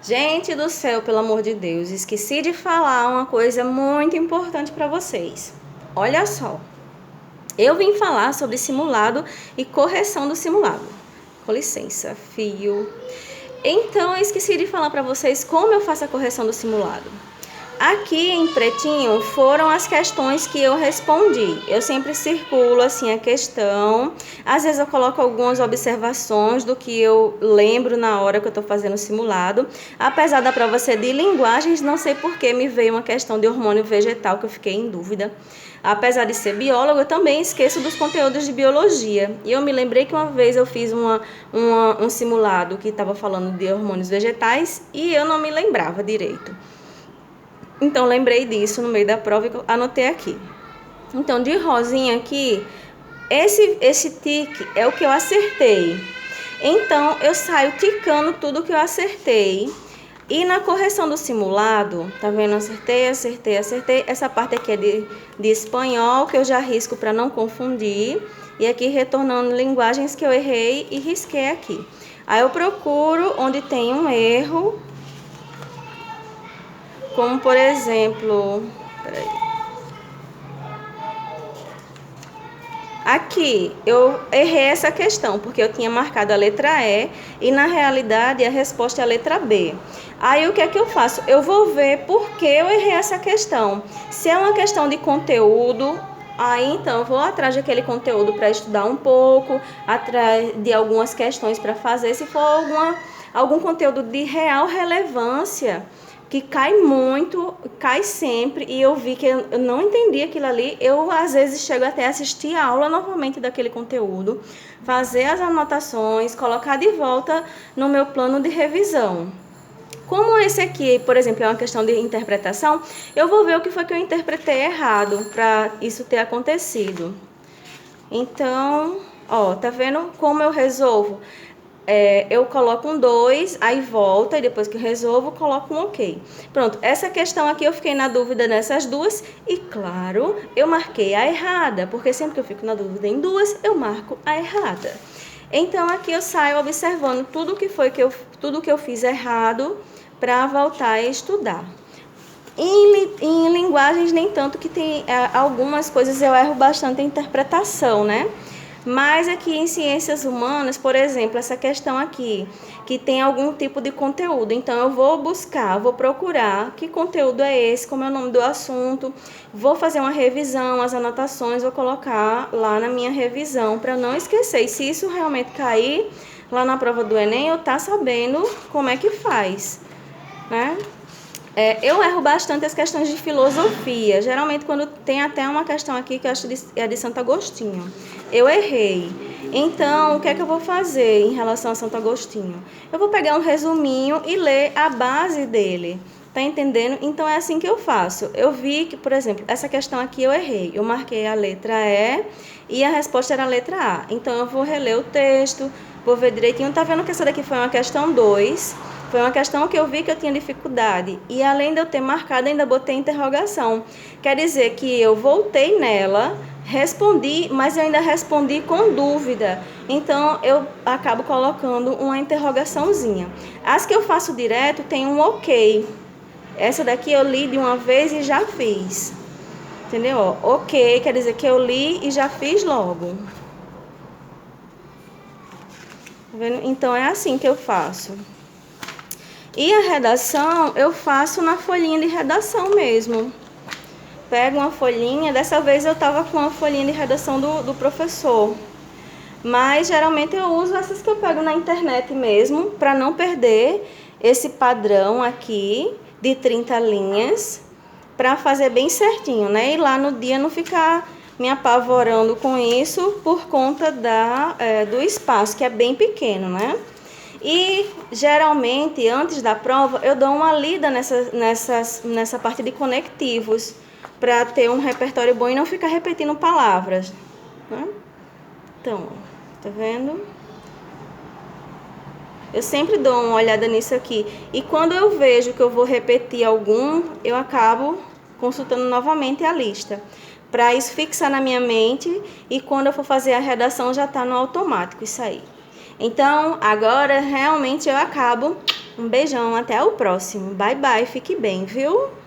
Gente do céu, pelo amor de Deus, esqueci de falar uma coisa muito importante para vocês. Olha só, eu vim falar sobre simulado e correção do simulado. Com licença, fio. Então, eu esqueci de falar para vocês como eu faço a correção do simulado. Aqui em pretinho foram as questões que eu respondi. Eu sempre circulo assim a questão. Às vezes eu coloco algumas observações do que eu lembro na hora que eu estou fazendo o simulado. Apesar da prova ser de linguagens, não sei por que me veio uma questão de hormônio vegetal que eu fiquei em dúvida. Apesar de ser bióloga, eu também esqueço dos conteúdos de biologia. E eu me lembrei que uma vez eu fiz um simulado que estava falando de hormônios vegetais e eu não me lembrava direito. Então, lembrei disso no meio da prova e anotei aqui. Então, de rosinha aqui, esse tique é o que eu acertei. Então, eu saio ticando tudo que eu acertei. E na correção do simulado, tá vendo? Acertei. Essa parte aqui é de espanhol, que eu já risco para não confundir. E aqui retornando linguagens que eu errei e risquei aqui. Aí eu procuro onde tem um erro. Como, por exemplo, aqui eu errei essa questão, porque eu tinha marcado a letra E na realidade a resposta é a letra B. Aí o que é que eu faço? Eu vou ver por que eu errei essa questão. Se é uma questão de conteúdo, aí então eu vou atrás daquele conteúdo para estudar um pouco, atrás de algumas questões para fazer. Se for algum conteúdo de real relevância, que cai muito, cai sempre, e eu vi que eu não entendi aquilo ali, eu às vezes chego até a assistir a aula novamente daquele conteúdo, fazer as anotações, colocar de volta no meu plano de revisão. Como esse aqui, por exemplo, é uma questão de interpretação, eu vou ver o que foi que eu interpretei errado para isso ter acontecido. Então, ó, tá vendo como eu resolvo? Eu coloco um 2, aí volta, e depois que eu resolvo, coloco um ok. Pronto, essa questão aqui eu fiquei na dúvida nessas duas, e claro, eu marquei a errada, porque sempre que eu fico na dúvida em duas, eu marco a errada. Então, aqui eu saio observando tudo que eu fiz errado, para voltar a estudar. Em linguagens, nem tanto, que tem algumas coisas eu erro bastante a interpretação, né? Mas aqui em ciências humanas, por exemplo, essa questão aqui, que tem algum tipo de conteúdo. Então, eu vou buscar, vou procurar que conteúdo é esse, como é o nome do assunto. Vou fazer uma revisão, as anotações, vou colocar lá na minha revisão, para eu não esquecer. E se isso realmente cair lá na prova do Enem, eu tá sabendo como é que faz, né? Eu erro bastante as questões de filosofia. Geralmente, quando tem até uma questão aqui que eu acho é de Santo Agostinho, eu errei. Então, o que é que eu vou fazer em relação a Santo Agostinho? Eu vou pegar um resuminho e ler a base dele. Tá entendendo? Então, é assim que eu faço. Eu vi que, por exemplo, essa questão aqui eu errei. Eu marquei a letra E a resposta era a letra A. Então, eu vou reler o texto, vou ver direitinho. Tá vendo que essa daqui foi uma questão 2? Foi uma questão que eu vi que eu tinha dificuldade. E além de eu ter marcado, ainda botei interrogação. Quer dizer que eu voltei nela, respondi, mas eu ainda respondi com dúvida. Então, eu acabo colocando uma interrogaçãozinha. As que eu faço direto tem um ok. Essa daqui eu li de uma vez e já fiz. Entendeu? Ok, quer dizer que eu li e já fiz logo. Tá vendo? Então, é assim que eu faço. E a redação eu faço na folhinha de redação mesmo. Pego uma folhinha, dessa vez eu estava com uma folhinha de redação do professor. Mas geralmente eu uso essas que eu pego na internet mesmo, para não perder esse padrão aqui de 30 linhas, para fazer bem certinho, né? E lá no dia não ficar me apavorando com isso por conta do espaço, que é bem pequeno, né? E, geralmente, antes da prova, eu dou uma lida nessa parte de conectivos, para ter um repertório bom e não ficar repetindo palavras, né? Então, tá vendo? Eu sempre dou uma olhada nisso aqui. E quando eu vejo que eu vou repetir algum, eu acabo consultando novamente a lista, para isso fixar na minha mente, e quando eu for fazer a redação já está no automático isso aí. Então, agora realmente eu acabo Um beijão, até o próximo. Bye, bye, fique bem, viu?